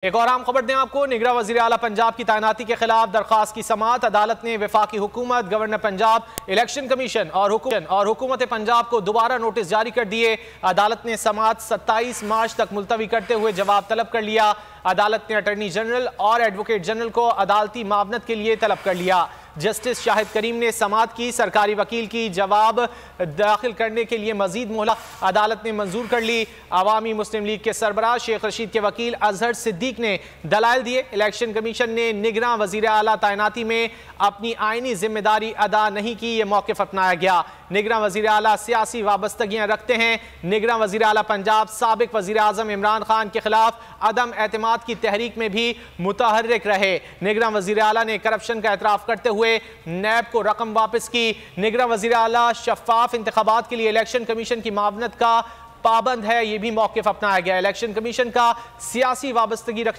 एक और अहम खबर दें आपको। निगरान वज़ीर आला पंजाब की तैनाती के खिलाफ दरख्वास्त की समाअत। अदालत ने वफाकी हुकूमत, गवर्नर पंजाब, इलेक्शन कमीशन और हुकूमत पंजाब को दोबारा नोटिस जारी कर दिए। अदालत ने समाअत 27 मार्च तक मुलतवी करते हुए जवाब तलब कर लिया। अदालत ने अटॉर्नी जनरल और एडवोकेट जनरल को अदालती मावनत के लिए तलब कर लिया। जस्टिस शाहिद करीम ने समाअत की। सरकारी वकील की जवाब दाखिल करने के लिए मजीद मोहलत अदालत ने मंजूर कर ली। अवामी मुस्लिम लीग के सरबराह शेख रशीद के वकील अजहर सिद्दीक ने दलाइल दिए। इलेक्शन कमीशन ने निगरान वजीर आला तैनाती में अपनी आईनी जिम्मेदारी अदा नहीं की, यह मौक़िफ़ अपनाया गया। निगरान वजीर आला सियासी वाबस्तगियां रखते हैं। निगरान वजीर आला पंजाब साबिक वजीर आजम इमरान खान के खिलाफ अदम एतमाद की तहरीक में भी मुतहर्रिक रहे। निगरान वजीर आला ने करप्शन का एतराफ़ करते हुए नैब को रकम वापस की। निगरान वजीर आला शफाफ इंतखाबात के लिए इलेक्शन कमीशन की मावनत का पाबंद है, यह भी मौक़िफ़ अपनाया गया। इलेक्शन कमीशन का सियासी वाबस्तगी रखने